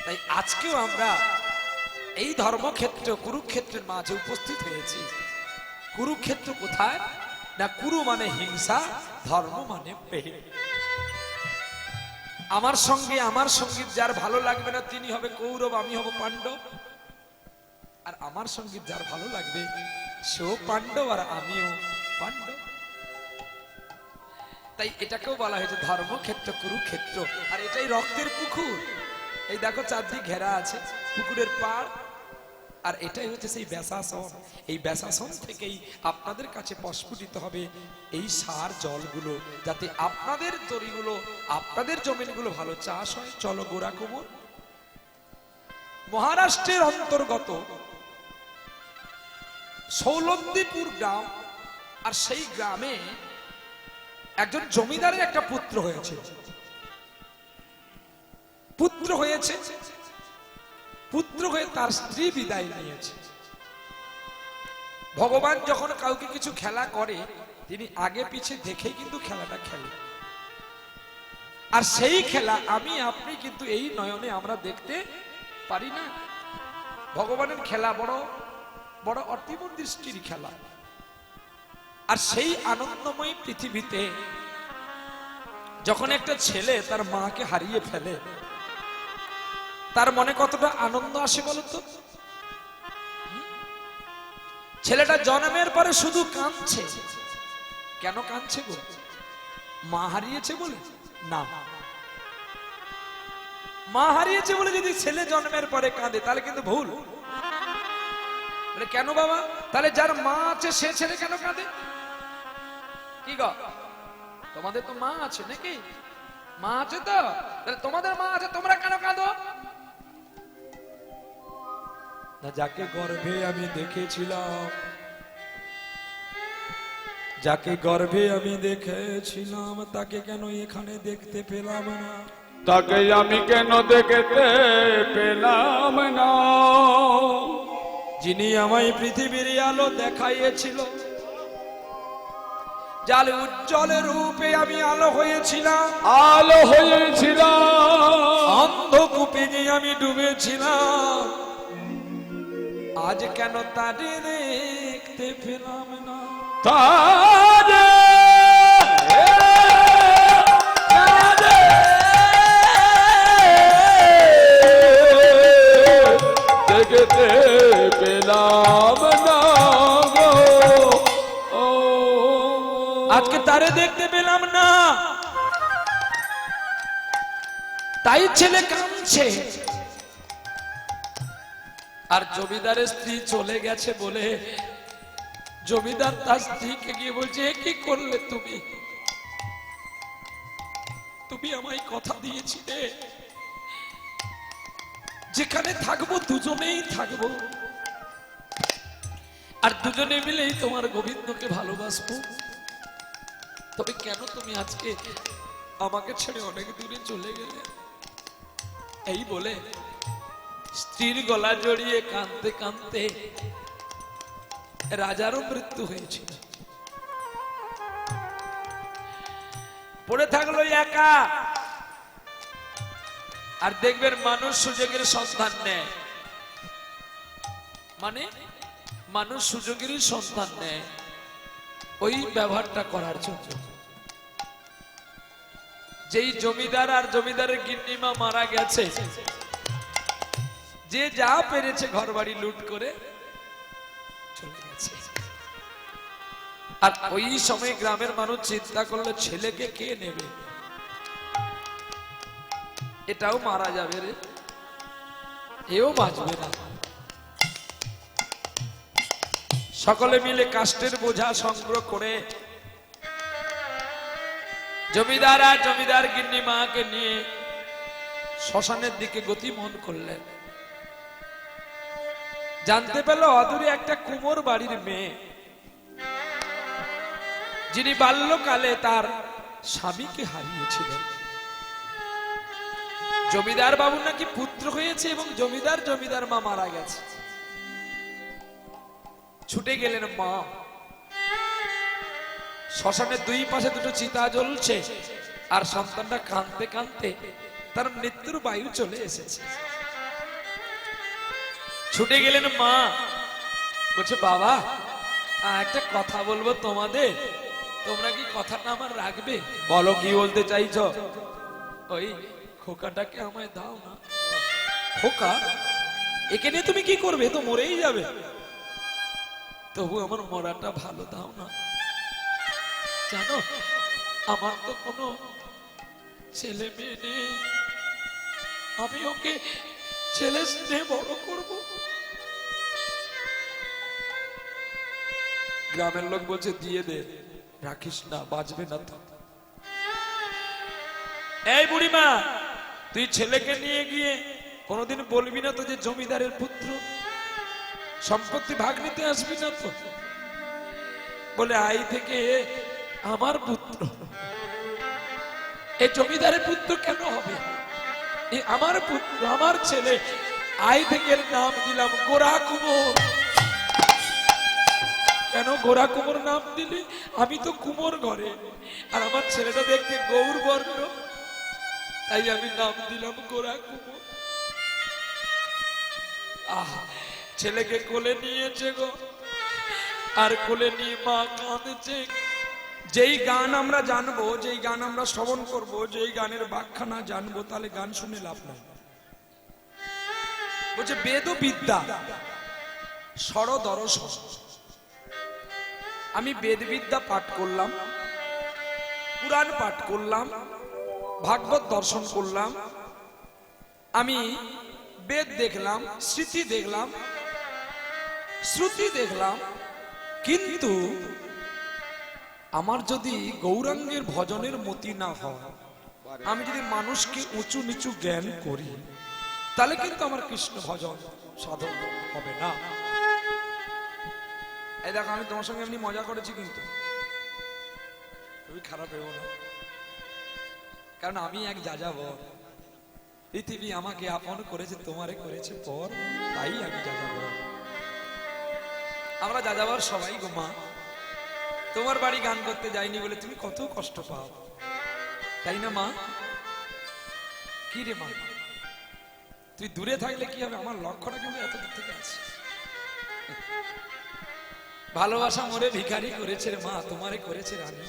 তাই আজকেও আমরা এই ধর্মক্ষেত্র কুরুক্ষেত্রের মাঝে উপস্থিত হয়েছি। কুরুক্ষেত্র কোথায় না, কুরু মানে হিংসা, ধর্ম মানে প্রেম। আমার সঙ্গীত যার ভালো লাগবে না তিনি হবে কৌরব, আমি হব পাণ্ডব। আর আমার সঙ্গীত যার ভালো লাগবে সেও পাণ্ডব আর আমিও পাণ্ডব। তাই এটাকেও বলা হয়েছে ধর্মক্ষেত্র কুরুক্ষেত্র। আর এটাই রক্তের পুকুর। এই দেখো চারদিক ঘেরা আছে পুকুরের পাড়। আর এটাই হচ্ছে সেই ব্যাসাসন। এই ব্যাসাসন থেকেই আপনাদের কাছে প্রস্ফুটিত হবে এই সার জলগুলো, যাতে আপনাদের তরিগুলো, আপনাদের জমিনগুলো ভালো চাষ হয়। চলো গোড়া কোমর। মহারাষ্ট্রের অন্তর্গত সৌলন্দীপুর গ্রাম। আর সেই গ্রামে একজন জমিদারের একটা পুত্র হয়েছে। পুত্র হয়ে তার স্ত্রী বিদায় নিয়েছে। ভগবান যখন কাউকে কিছু খেলা করে তিনি আগে পিছে দেখেই কিন্তু খেলাটা খেলে। আর সেই খেলা আমি আপনি কিন্তু এই নয়নে আমরা দেখতে পারি না। ভগবানের খেলা বড় বড় অতীব দৃষ্টির খেলা। আর সেই আনন্দময়ী পৃথিবীতে যখন একটা ছেলে তার মাকে হারিয়ে ফেলে তার মনে কতটা আনন্দ আসে বলতো। ছেলেটা জন্মের পরে শুধু কাঁদছে। কেন কাঁদছে গো? মা হারিয়েছে বলে না। মা হারিয়েছে বলে যদি ছেলে জন্মের পরে কাঁদে তাহলে কিন্তু ভুল। কেন বাবা? তাহলে যার মা আছে সে ছেলে কেন কাঁদে? কি গো, তোমাদের তো মা আছে নাকি? মা আছে তো, তাহলে তোমাদের মা আছে, তোমরা কেন কাঁদো? না, যাকে গর্ভে আমি দেখেছিলাম, যাকে গর্ভে আমি দেখেছিলাম তাকে কেন এখানে দেখতে পেলাম না? তাকে আমি কেন দেখতে পেলাম না? যিনি আমায় পৃথিবীর আলো দেখাইয়েছিল, যার উজ্জ্বল রূপে আমি আলো হয়েছিলাম, অন্ধকূপে গিয়ে আমি ডুবেছিলাম, আজ কেন তারে দেখতে পেলাম না? দেখতে পেলাম না গো। আজকে তারে দেখতে পেলাম না, তাই ছেলে কাঁদছে। আর জমিদারের স্ত্রী চলে গেছে বলে জমিদার তার স্ত্রীকে গিয়ে বলছে, কি করলে তুমি? তুমি আমায় কথা দিয়েছিলে যেখানে থাকবো দুজনেই থাকবো, আর দুজনে মিলেই তোমার গোবিন্দকে ভালোবাসবো। তবে কেন তুমি আজকে আমাকে ছেড়ে অনেক দূরে চলে গেলে? এই বলে স্ত্রীর গলা জড়িয়ে কাঁদতে কাঁদতে রাজারও মৃত্যু হয়েছিল। পড়ে থাকলো একা। আর দেখবেন মানুষ সুযোগের সন্ধান নেয়, মানে মানুষ সুযোগেরই সন্ধান নেয় ওই ব্যবহারটা করার জন্য। যেই জমিদার আর জমিদারের গিন্নিমা মারা গেছে, যে যা পেরেছে ঘর বাড়ি লুট করে চলে গেছে। আর ওই সময় গ্রামের মানুষ চিন্তা করলো ছেলেকে কে নেবে? এটাও মারা যাবে রে, এও বাঁচবে না। সকলে মিলে কাষ্টের বোঝা সংগ্রহ করে জমিদার আর জমিদার গিন্নি মাকে নিয়ে শ্মশানের দিকে গতিমন করলেন। জানতে পেল অদূরে একটা কুমোর বাড়ির মেয়ে, যিনি বাল্যকালে তার স্বামীকে হারিয়েছিলেন। জমিদার বাবু নাকি পুত্র হয়েছে এবং জমিদার মা মারা গেছে। ছুটে গেলেন মা। শ্মশানের দুই পাশে দুটো চিতা জ্বলছে, আর সন্তানটা কাঁদতে কাঁদতে তার মৃত্যুর বায়ু চলে এসেছে। ছুটে গেলেন মা, বলছে বাবা একটা কথা বলবো তোমাদের, তোমরা কি কথাটা আমার রাখবে? বলো কি বলতে চাইছো? ওই খোকাটাকে আমায় দাও না। খোকা? একে নিয়ে তুমি কি করবে? তো মরেই যাবে। তবু আমার মরাটা ভালো দাও না। জানো আমার তো কোনো ছেলে মেয়ে নেই, আমি ওকে ছেলে স্নেহে বড় করব। গ্রামের লোক বলছে দিয়ে দে, রাখিস না, বাঁচবে না তো। এই বুড়িমা, তুই ছেলেকে নিয়ে গিয়ে কোনোদিন বলবি না তো যে জমিদারের পুত্র, সম্পত্তি ভাগ নিতে আসবি না তো? বলে আই থেকে আমার পুত্র। এই জমিদারের পুত্র কেন হবে? আমার পুত্র, আমার ছেলে। আই থেকে এর নাম দিলাম গোরা কুমোর। কেন গোরা কুমোর নাম দিলি? আমি তো কুমোর ঘরে, আর আমার ছেলেটা দেখতে গৌর বর্ণ, তাই আমি নাম দিলাম গোরা কুমোর। ছেলেকে কোলে নিয়েছে গো, আর কোলে নিয়ে মা কাঁদছে। যেই গান আমরা জানবো, যেই গান আমরা শ্রবণ করবো, যেই গানের ব্যাখ্যা না জানবো, তাহলে গান শুনে লাভ নাই। বলছে বেদ বিদ্যা সরদর্শন। আমি বেদ বিদ্যা পাঠ করলাম, পুরাণ পাঠ করলাম, ভাগবত দর্শন করলাম, আমি বেদ দেখলাম, স্মৃতি দেখলাম, শ্রুতি দেখলাম, কিন্তু আমার যদি গৌরাঙ্গের ভজনের মতি না হয়, আমি যদি মানুষকে উঁচু নিচু জ্ঞান করি, তাহলে কিন্তু আমার কৃষ্ণ ভজন সাধন হবে না। এই দেখো, আমি তোমার সঙ্গে এমনি মজা করেছি, কিন্তু তুমি খারাপ ভেবো না, কারণ আমি এক যাযাবর। পৃথিবী আমাকে আপন করেছে, তোমারে করেছে পর, তাই আমি যাযাবর। আমরা যাযাবর সবাই গো মা। তোমার বাড়ি গান করতে যাইনি বলে তুমি কত কষ্ট পাও, তাই না মা? কি রে মা, তুই দূরে থাকলে কি হবে? আমার লক্ষ্যটা কিন্তু এত দূর থেকে আছে। ভালোবাসা মোরে ভিখারি করেছে রে মা, তোমারে করেছে রানী।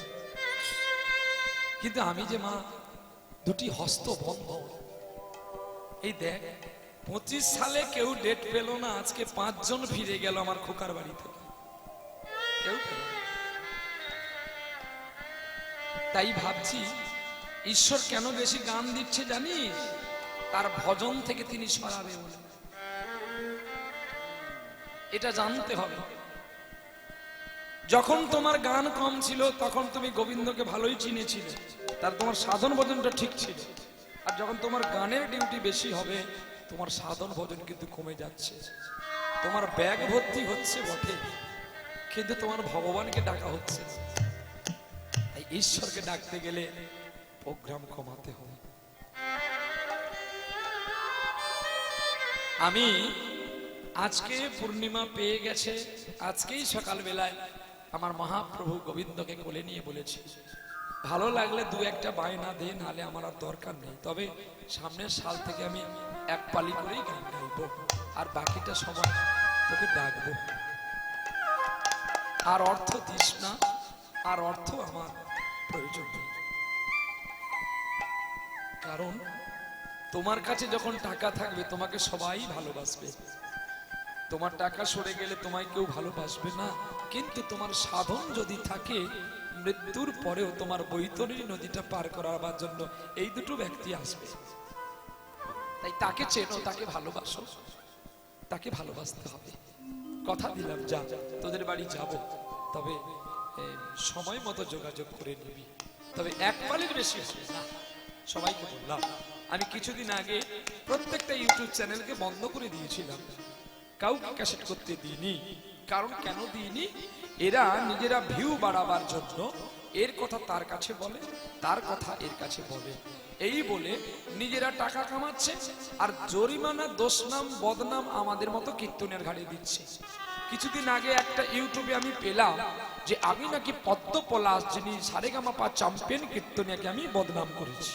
কিন্তু আমি যে মা, দুটি হস্ত বন্ধ। এই দেখ, 25 সালে কেউ ডেট পেল না, আজকে 5 জন ফিরে গেল আমার খোকার বাড়ি থেকে, কেউ পেল না। তাই ভাবছি ঈশ্বর কেন বেশি গান দিচ্ছে জানিস? তার ভজন থেকে তিনি সরাবে বলে। এটা জানতে হবে। যখন তোমার গান কম ছিল, তখন তুমি গোবিন্দকে ভালোই চিনেছিলে, তার তোমার সাধন ভজনটা ঠিক ছিল। আর যখন তোমার গানের ডিউটি বেশি হবে, তোমার সাধন ভজন কিন্তু কমে যাচ্ছে। তোমার ব্যাগ ভর্তি হচ্ছে বটে, কিন্তু তোমার ভগবানকে ডাকা হচ্ছে। তাই ঈশ্বরকে ডাকতে গেলে প্রোগ্রাম কমাতে হবে। আমি আজকে পূর্ণিমা পেয়ে গেছে, আজকেই সকালবেলায় আমার মহাপ্রভু গোবিন্দকে কোলে নিয়ে বলেছি, ভালো লাগলে 2-1টা বায়না দে, নাহলে আমার আর দরকার নেই। তবে সামনের সাল থেকে আমি এক পালি করেই গান গাইবো, আর বাকিটা সময় তোকে ডাকবো। আর অর্থ দিস না, আর অর্থ আমার প্রয়োজন নেই। কারণ তোমার কাছে যখন টাকা থাকবে, তোমাকে সবাই ভালোবাসবে। তোমার টাকা সরে গেলে তোমায় কেউ ভালোবাসবে না। কিন্তু তোমার সাধন যদি থাকে, মৃত্যুর পরেও তোমার বৈতরণী নদীটা পার করার জন্য এই দুটো ব্যক্তি আসবে। তাই তাকে চেনো, তাকে ভালোবাসো, তাকে ভালোবাসতে হবে। কথা দিলাম, যা তোদের বাড়ি যাব, তবে সময় মতো যোগাযোগ করে নিবি। তবে এক পালির বেশি হবে না, সবাইকে বললাম। আমি কিছুদিন আগে প্রত্যেকটা ইউটিউব চ্যানেলকে বন্ধ করে দিয়েছিলাম, কাউকে ক্যাসেট করতে দিইনি। কারণ কেন দিইনি? এরা নিজেরা ভিউ বাড়াবার জন্য এর কথা তার কাছে বলে, তার কথা এর কাছে বলে, এই বলে নিজেরা টাকা কামাচ্ছে, আর জরিমানা, দোষনাম, বদনাম আমাদের মতো কীর্তনের ঘাড়ে দিচ্ছে। কিছুদিন আগে একটা ইউটিউবে আমি পেলাম যে আমি নাকি পদ্ম পলাশ, যিনি সারেগামাপা চ্যাম্পিয়ন কীর্তনিয়াকে আমি বদনাম করেছি।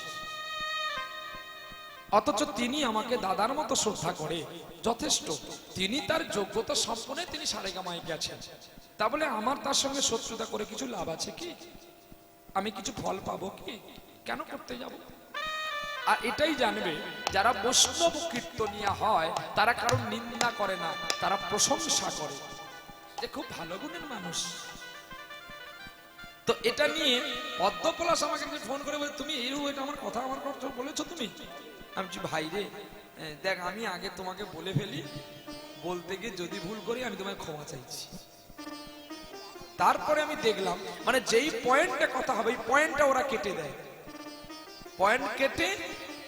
অথচ তিনি আমাকে দাদার মতো শ্রদ্ধা করে, যথেষ্ট। তিনি তার যোগ্যতা সম্পন্ন তিনি সারেগামায় গেছেন, তা বলে আমার তার সঙ্গে শত্রুতা করে কিছু লাভ আছে কি? আমি কিছু ফল পাবো কি? কেন করতে যাব? আর এটাই জানবে, যারা বৈষ্ণব কীর্তনিয়া হয় তারা কারণ নিন্দা করে না, তারা প্রশংসা করে যে খুব ভালো গুণের মানুষ। তো এটা নিয়ে পদ্মপলাশ আমাকে ফোন করে বলে, তুমি এটা আমার কথা বলেছো তুমি? আমি বলছি, ভাই রে দেখ, আমি আগে তোমাকে বলে ফেলি, বলতে গিয়ে যদি ভুল করি আমি তোমায় ক্ষমা চাইছি। তারপরে আমি দেখলাম মানে যেই পয়েন্টে কথা হবে এই পয়েন্টটা ওরা কেটে দেয়। পয়েন্ট কেটে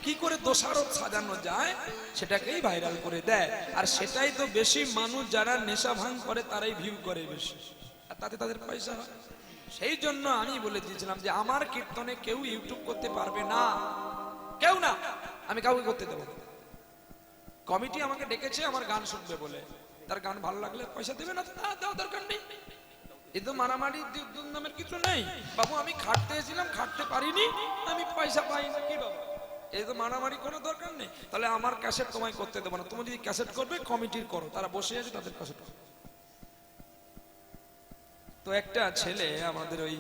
কি করে দোষারোপ সাজানো যায় সেটাকেই ভাইরাল করে দেয়। আর সেটাই তো বেশি মানুষ যারা নেশা ভাঙ করে তারাই ভিউ করে বেশি, আর তাতে তাদের পয়সা হয়। সেই জন্য আমি বলে দিয়েছিলাম যে আমার কীর্তনে কেউ ইউটিউব করতে পারবে না, কেউ না, আমি কাউকে করতে দেবো না। কমিটি আমাকে ডেকেছে আমার গান শুনবে বলে, তার গান ভালো লাগলে পয়সা দেবে না, দেওয়া দরকার নেই। এই তো মারামারি নামের কিছু নেই বাবু, আমি খাটতে এসেছিলাম, খাটতে পারিনি, আমি পয়সা পাই না, কি বাবা এই তো মারামারি কোনো দরকার নেই। তাহলে আমার ক্যাসেট তোমায় করতে দেবো না, তুমি যদি ক্যাসেট করবে কমিটির করো, তারা বসে আছে তাদের ক্যাসেট করো। তো একটা ছেলে আমাদের ওই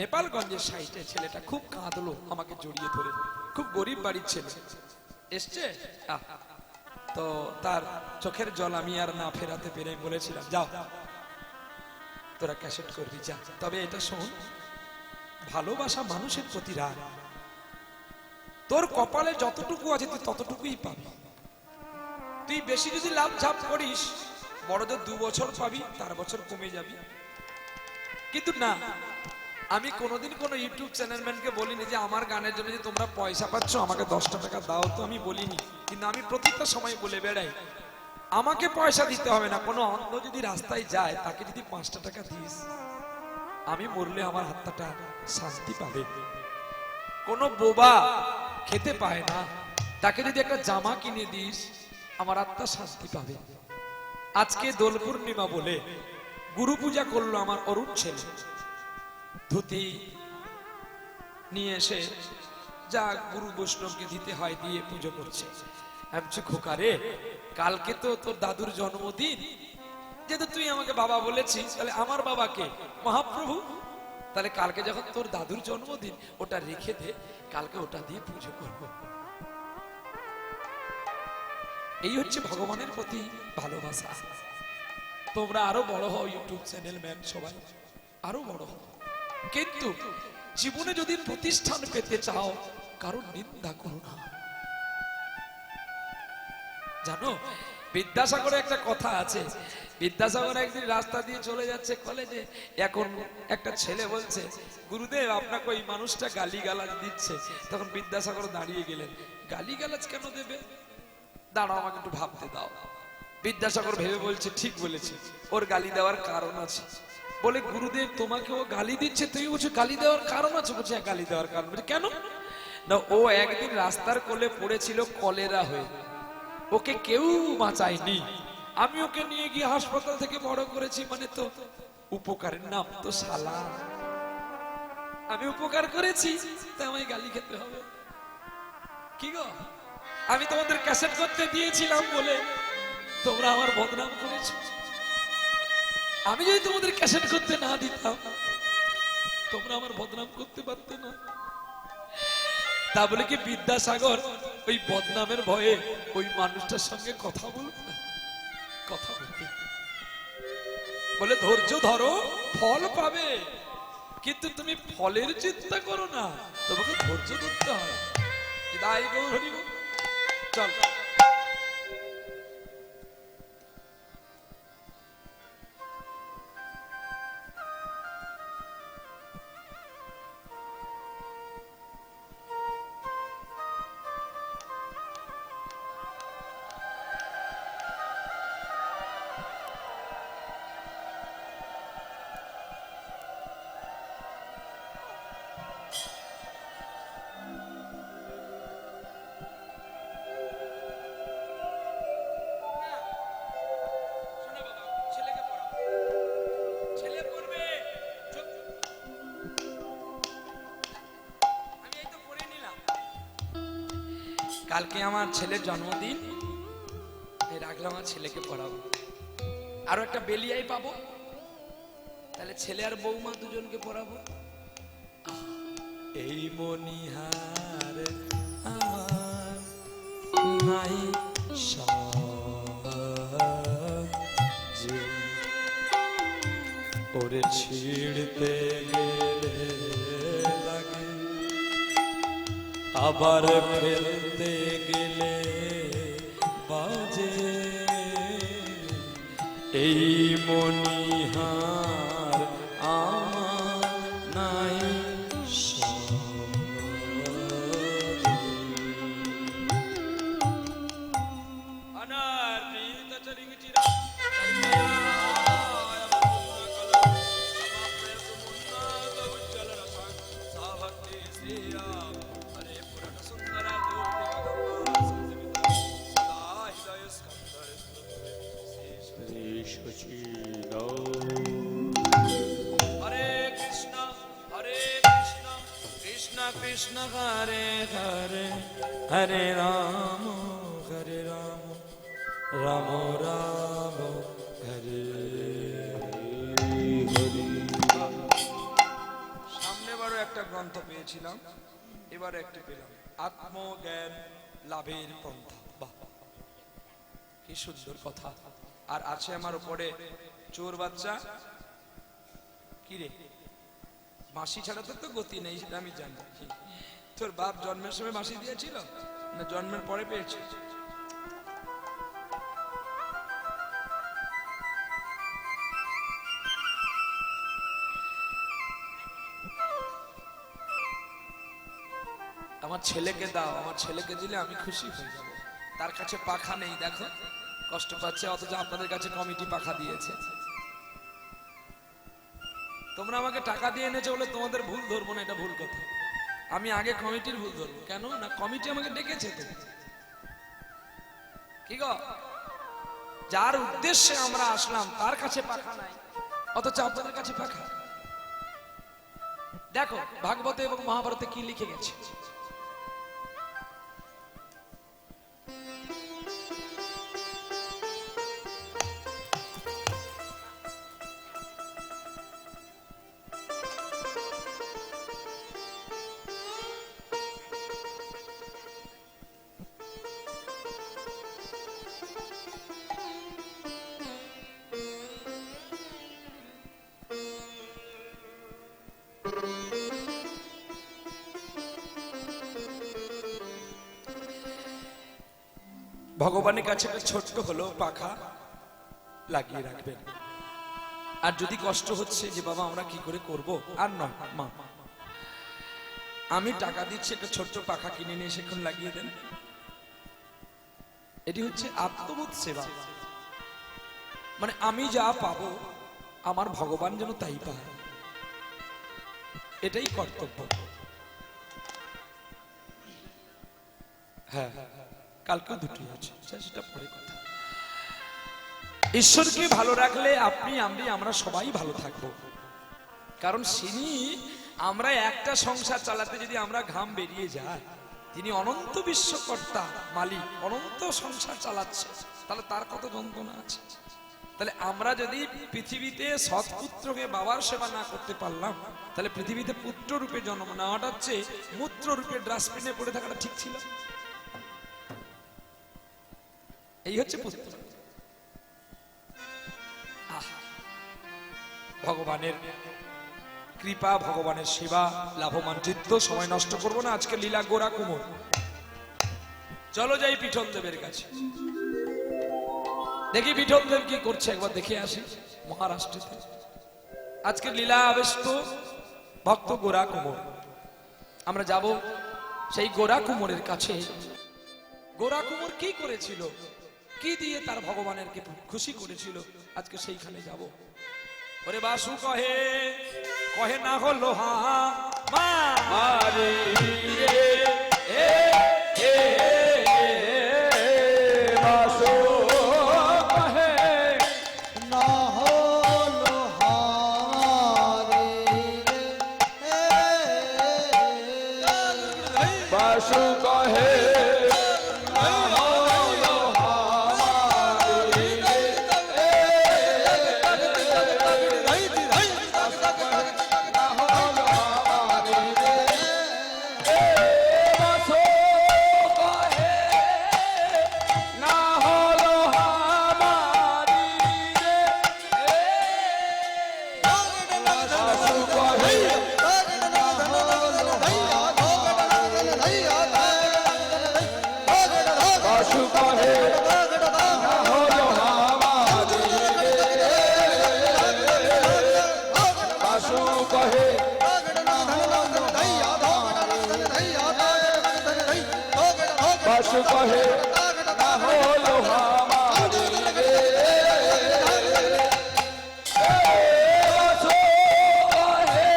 নেপালগঞ্জের সাইডে, ছেলেটা খুব কাঁদলো আমাকে জড়িয়ে ধরে, খুব গরিব বাড়ির ছেলে এসছে। তো তার চোখের জল আমি আর না ফেরাতে পেরে বলেছিলাম, যাও তোরা ক্যাসেট করবি যা, তবে এটা শোন, ভালোবাসা মানুষের প্রতি রাগ, তোর কপালে যতটুকু আছে তুই ততটুকুই পাবি। তুই বেশি যদি লাভ ঝাপ করিস বড়দের 2 বছর পাবি, 4 বছর কমে যাবি। কিন্তু না, আমি কোনোদিন কোনো ইউটিউব চ্যানেলম্যানকে বলিনি যে আমার গানের জন্য যে তোমরা পয়সা পাচ্ছ আমাকে 10টা টাকা দাও, তো আমি বলিনি। কিন্তু আমি প্রতিটা সময় বলে বেড়াই, আমাকে পয়সা দিতে হবে না, কোনো অন্ধ যদি রাস্তায় যায় তাকে যদি 5টা টাকা দিস, আমি মরলে আমার হাতটা শান্তি পাবে। কোনো বোবা খেতে পায় না, তাকে যদি একটা জামা কিনে দিস আমার আত্মা শান্তি পাবে। আজকে দোল পূর্ণিমা বলে গুরু পূজা করলো আমার অরুণ ছেলে, ধুতি নিয়ে এসে যা গুরু বৈষ্ণবকে দিতে হয় দিয়ে পুজো করছে। আমি খোকারে, কালকে তো তোর দাদুর জন্মদিন, যেহেতু তুই আমাকে বাবা বলেছিস, তাহলে আমার বাবাকে মহাপ্রভু, তাহলে কালকে যখন তোর দাদুর জন্মদিন ওটা রেখে দে, কালকে ওটা দিয়ে পুজো করব। এই হচ্ছে ভগবানের প্রতি ভালোবাসা। তোমরা আরো বড় হও, ইউটিউব চ্যানেল ম্যান সবাই আরো বড় হও, কিন্তু জীবনে যদি প্রতিষ্ঠান পেতে চাও কারণ নিন্দা করো না। জানো বিদ্যাসাগরে একটা কথা আছে, বিদ্যাসাগর একদিন রাস্তা দিয়ে চলে যাচ্ছে কলেজে, এখন একটা ছেলে বলছে, গুরুদেব আপনাকে ওই মানুষটা গালিগালাজ দিচ্ছে। তখন বিদ্যাসাগর দাঁড়িয়ে গেলেন, গালিগালাজ কেন দেবে, দাঁড়াও আমাকে একটু ভাবতে দাও। বিদ্যাসাগর ভেবে বলছে, ঠিক বলেছে, ওর গালি দেওয়ার কারণ আছে। বলে, গুরুদেব তোমাকে ও গালি দিচ্ছে, তুমি বলছো গালি দেওয়ার কারণ আছে? বলছে গালি দেওয়ার কারণ। বলছে কেন? না, ও একদিন রাস্তার কোলে পড়েছিল কলেরা হয়ে, ওকে কেউ বাঁচায়নি, আমি ওকে নিয়ে গিয়ে হাসপাতাল থেকে বড় করেছি, মানে তো উপকারের নাম তো শালা, আমি উপকার করেছি তাই আমায় গালি খেতে হবে? কি গো, আমি তোমাদের ক্যাসেট করতে দিয়েছিলাম বলে তোমরা আমার বদনাম করেছো। আমি যদি তোমাদের ক্যাসেট করতে না দিতাম তোমরা আমার বদনাম করতে পারতে না। তা বলে কি বিদ্যাসাগর ওই বদনামের ভয়ে ওই মানুষটার সঙ্গে কথা বলবে না? কথা বলবে, বলে ধৈর্য ধরো ফল পাবে, কিন্তু তুমি ফলের চিন্তা করো না, তোমাকে ধৈর্য ধরতে হয়। বিদায় গৌর হরি বল। চল। কালকে আমার ছেলের জন্মদিন, এই রাখলাম আমার ছেলেকে পড়াবো। আরো একটা বেলিয়াই পাবো, তাহলে ছেলে আর বৌমা দুজনকে পড়াবো। এই মনিহার আমার নাই সাজে, ওরে ছিড়তে গেলে লাগে, আবার ফেলতে গেলে বাজে। এই মনিহার আমার নাই কৃষ্ণ হরে হরে হরে রাম রাম রাম হরে হরে। সামনে বারো একটা গ্রন্থ পেয়েছিলাম, এবারে একটি পেলাম, আত্মজ্ঞান লাভের পন্থা। বাহ, কি সুন্দর কথা। আর আছে আমার উপরে চোর বাচ্চা, কি রে মাসি ছাড়া তো গতি নেই, সেটা আমি জানি। তোর বাপ জন্মের সময় মাসি দিয়েছিল না জন্মের পরে পেয়েছে? আমার ছেলেকে দাও, আমার ছেলেকে দিলে আমি খুশি হয়ে যাব। তার কাছে পাখা নেই, দেখো কষ্ট পাচ্ছে, অথচ আপনাদের কাছে কমিটি পাখা দিয়েছে। তোমরা আমাকে টাকা দিয়ে এনেছো বলে তোমাদের ভুল ধরবো না, এটা ভুল কথা। আমি আগে কমিটির ভুল ধরবো। কেন না, কমিটি আমাকে ডেকেছে তো। কি গো, যার উদ্দেশ্যে আমরা আসলাম তার কাছে পাখা নাই, অথচ আপনাদের কাছে পাখা। দেখো ভাগবতে এবং মহাভারতে কি লিখে গেছে। ভগবানের কাছে একটা ছোট্ট হলো পাখা লাগিয়ে রাখবেন। আর যদি কষ্ট হচ্ছে যে বাবা আমরা কি করে করব, আর নয় মা, আমি টাকা দিচ্ছি, একটা ছোট্ট পাখা কিনে নিয়ে সেখানে লাগিয়ে দেন। এটি হচ্ছে আত্মবোধ সেবা। মানে আমি যা পাবো আমার ভগবান যেন তাই পায়, এটাই কর্তব্য। হ্যাঁ, কালকে দুটি আছে, সেটা পরে কথা। ঈশ্বরকে ভালো রাখলে আপনি আমরা সবাই ভালো থাকবো। কারণ তিনি, আমরা একটা সংসার চালাতে যদি আমরা ঘাম বেরিয়ে যায়, তিনি অনন্ত বিশ্বকর্তা মালিক, অনন্ত সংসার চালাচ্ছে, তাহলে তার কত যন্ত্রণা আছে। তাহলে আমরা যদি পৃথিবীতে সৎপুত্রকে বাবার সেবা না করতে পারলাম, তাহলে পৃথিবীতে পুত্র রূপে জন্ম নেওয়াটা হচ্ছে মূত্র রূপে ডাস্টবিনে পড়ে থাকাটা ঠিক ছিল। এই হচ্ছে পুত্র। ভগবানের কৃপা, ভগবানের সেবা, লাভবান চিত্ত। সময় নষ্ট করবো না, আজকে লীলা গোরা কুমোর। চলো যাই পিঠল দেবের কাছে, দেখি পিঠল দেব কি করছে, একবার দেখে আসি মহারাষ্ট্রেতে। আজকে লীলা আবেষ্ট ভক্ত গোরা কুমোর। আমরা যাব সেই গোরা কুমোরের কাছে। গোরা কুমোর কি করেছিল, কি দিয়ে তার ভগবানের কে খুশি করেছিল, আজকে সেইখানে যাব। ওরে বাসু কহে, কহে না হলো হা মারে বাসু কহে না হলো হারে, বাসু কহে বাসু কহে না হলো হামারি বাসু কহে বাসু কহে না হলো হামারি বাসু কহে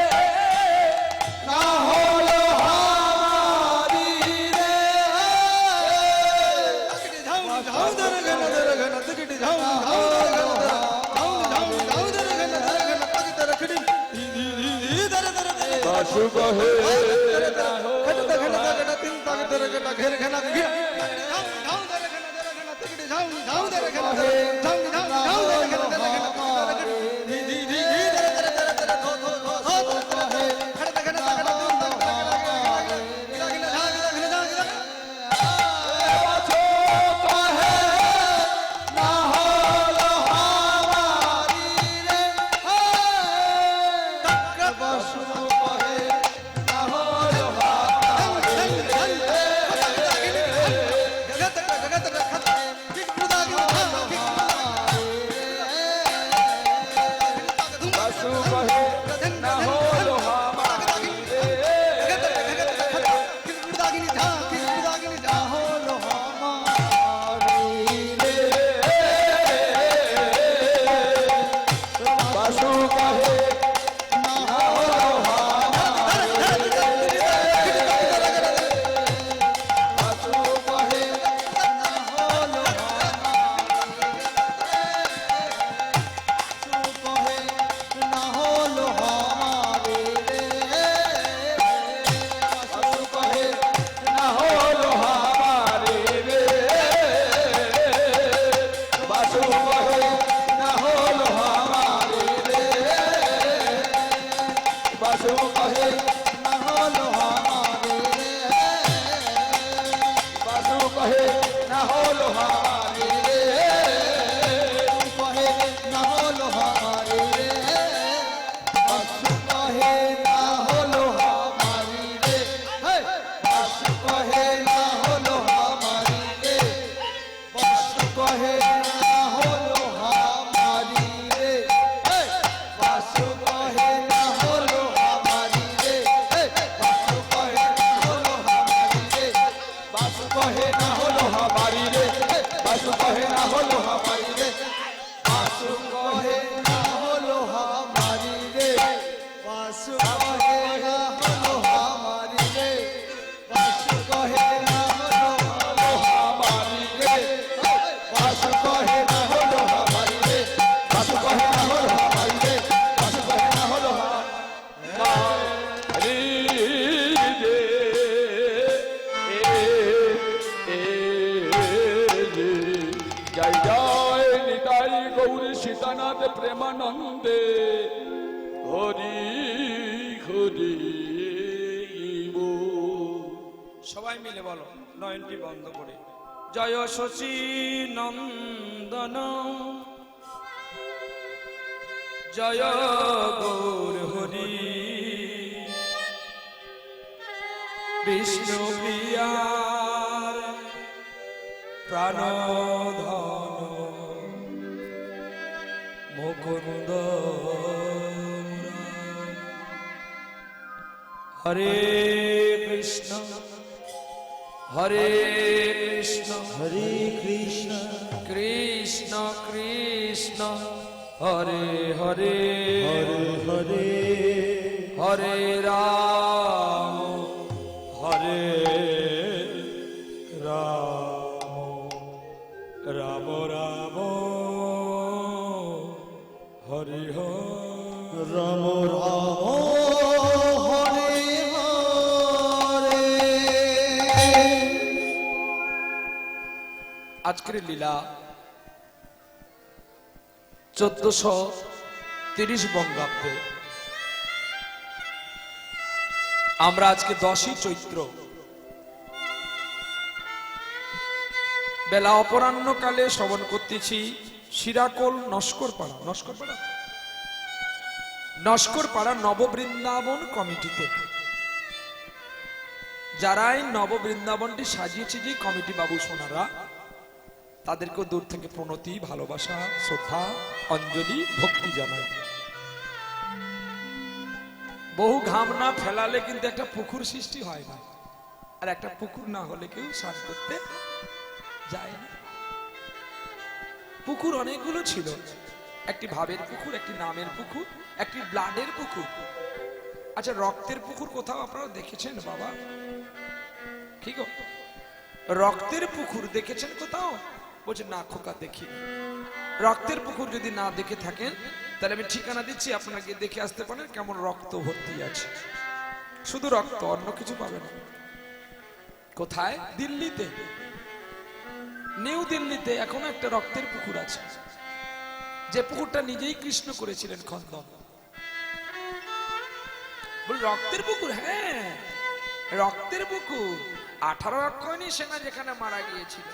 না হলো হামারি বাসু কহে না বাসু কহে না হলো হামারি বাসু কহে না হলো হামারি বাসু কহে বাসু কহে না হলো হামারি রে বাসু কহে না হলো হামারি রে বাসু কহে বাসু কহে না হলো হামারি রে বাসু কহে না হলো হামারি রে বাসু কহে না হলো হামারি রে বাসু কহে না হলো হামারি রে বাসু কহে না হলো হামারি রে বাসু কহে না হলো হামারি রে বাসু কহে না হলো হামারি রে বাসু কহে না হলো হামারি রে বাসু কহে না হলো হামারি রে জয় জয় নিতাই গৌরী সীতানাথ প্রেমানন্দে হরি হরি সবাই মিলে বলো নয়নটি বন্ধ করে জয় শশী নন্দন জয় গৌর হরি বিষ্ণু প্রিয়ার প্রাণধন মুকুন্দ হরে কৃষ্ণ হরে কৃষ্ণ হরে কৃষ্ণ কৃষ্ণ কৃষ্ণ হরে হরে হরে হরে রাম হরে রাম রাম রাম হরে হরে রাম রাম হরে হরে। আজকের লীলা 1430 বঙ্গাব্দে। আমরা আজকে 10ই চৈত্র বেলা অপরাহ্নকালে শ্রবণ করতেছি শিরাকোল নস্করপাড়া নববৃন্দাবন কমিটিতে। যারাই নববৃন্দাবনটি সাজিয়েছে যে কমিটি বাবু সোনারা, তাদেরকেও দূর থেকে প্রণতি, ভালোবাসা, শ্রদ্ধা, অঞ্জলি, ভক্তি জানাই। বহু ঘাম না ফেলালে কিন্তু একটা পুকুর সৃষ্টি হয় না, আর একটা পুকুর না হলে কেউ স্নান করতে যায় না। পুকুর অনেকগুলো ছিল, একটি ভাবের পুকুর, একটি নামের পুকুর, একটি ব্লাডের পুকুর। আচ্ছা, রক্তের পুকুর কোথাও আপনারা দেখেছেন বাবা? কি গো, রক্তের পুকুর দেখেছেন কোথাও? বলছে না খোকা, দেখি। রক্তের পুকুর যদি না দেখে থাকেন তাহলে আমি ঠিকানা দিচ্ছি, আপনাকে দেখে আসতে পারেন কেমন রক্ত ভর্তি আছে। শুধু রক্ত, অন্য কিছু পাবেন না। কোথায়? দিল্লিতে, নিউ দিল্লিতে এখনো একটা রক্তের পুকুর আছে, যে পুকুরটা নিজেই কৃষ্ণ করেছিলেন খন্দন। বল রক্তের পুকুর? হ্যাঁ, রক্তের পুকুর। 18 অক্ষয়ণী সেনা যেখানে মারা গিয়েছিল,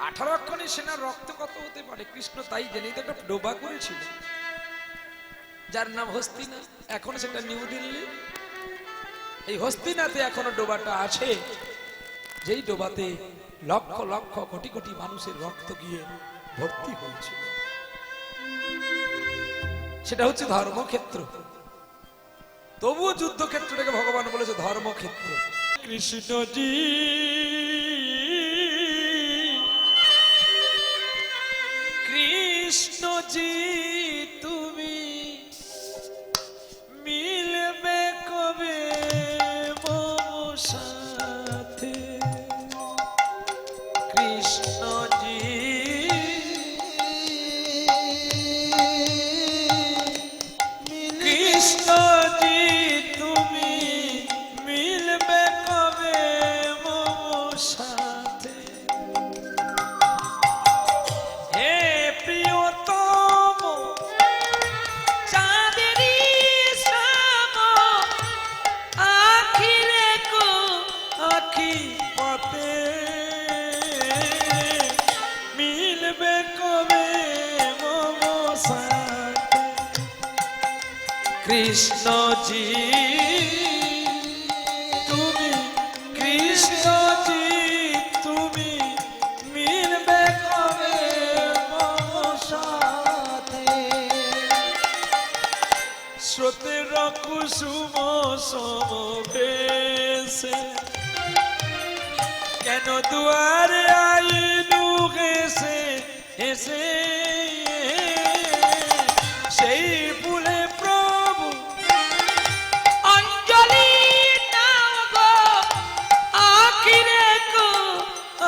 18 অক্ষয়ণী সেনার রক্ত কত হতে পারে কৃষ্ণ তাই জেনেই তো একটা ডোবা করেছিল, যার নাম হস্তিনা। এখন সেটা নিউ দিল্লি। এই হস্তিনাতে এখনো ডোবাটা আছে, যেই ডোবাতে লক্ষ লক্ষ কোটি কোটি মানুষের রক্ত গিয়ে ভর্তি হয়েছিল। সেটা হচ্ছে ধর্মক্ষেত্র। তবুও যুদ্ধক্ষেত্রটাকে ভগবান বলেছে ধর্মক্ষেত্র। কৃষ্ণজি কৃষ্ণজি তুমি মিলবে কবে মম সাথে? কৃষ্ণজি কৃষ্ণজি তুমি মিলবে কবে মম সাথে? হে প্রিয়তম চাঁদেরি শ্যাম আখি রেখো আখি পথে, মিলবে কবে মম সাথে? কৃষ্ণজি তুমি কৃষ্ণজি তুমি মিলবে কবে মম সাথে? স্রোতের কুসুম সমবেশে কেন দুয়ারে আইনু হেসে হেসে? সেই ফুলে প্রভু অঞ্জলি নাও গো আখি রেখো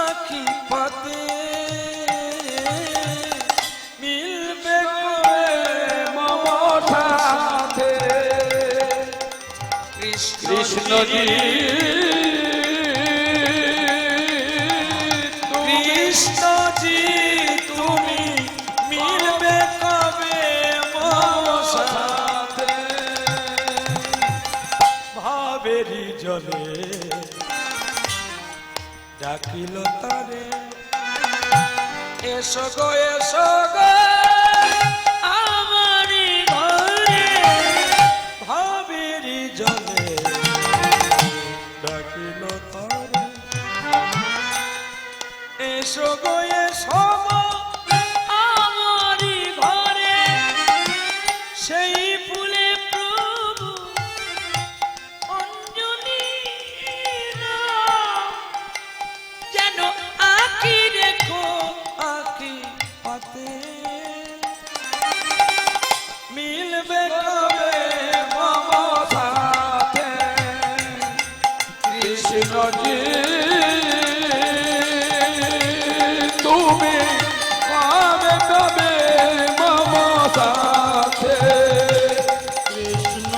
আখি পথে, মিলবে কবে মম সাথে? কৃষ্ণজি কৃষ্ণজি তুমি মিলবে কবে মম সাথে? ভাবেরি জলে ডাকিল তারে, এসো গো এসো গো আমারি ঘরে। ভাবেরি জলে ডাকিল তারে, এসো গো এসো গো আমারি ঘরে। সেই ফুলে প্রভু অঞ্জলি নাও, যেন আখি রেখো আখি পাতে, মিলবে কবে মম সাথে? কৃষ্ণজি তুমি কবে কবে মম সাথে?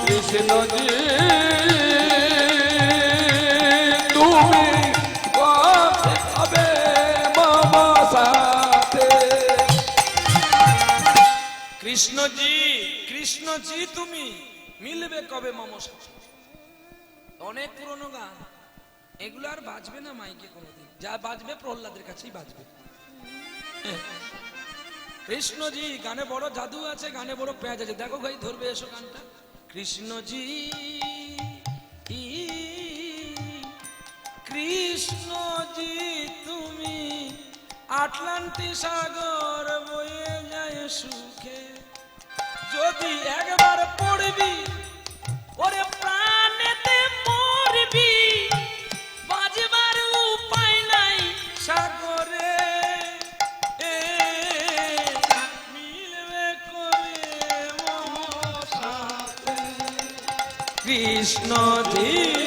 কৃষ্ণজি তুমি কবে কবে মম সাথে? কৃষ্ণজি কৃষ্ণজি তুমি মিলবে কবে মম সাথে? অনেক পুরনো গান, এগুলো আর বাজবে না মাইকে কোনোদিন। যা বাজবে প্রহ্লাদের কাছেই বাজবে। কৃষ্ণজি গানে বড় জাদু আছে, গানে বড় পেঁয়াজ আছে। দেখো ভাই, ধরবে এসো গানটা। কৃষ্ণজি কৃষ্ণজি তুমি আটলান্টিক সাগর বয়ে যায় সুখে, যদি একবার পড়বি ওরে প্রাণেতে মরবি, বাজবার উপায় নাই সাগরে, মিলবে কবে মোর সাথে। কৃষ্ণ জি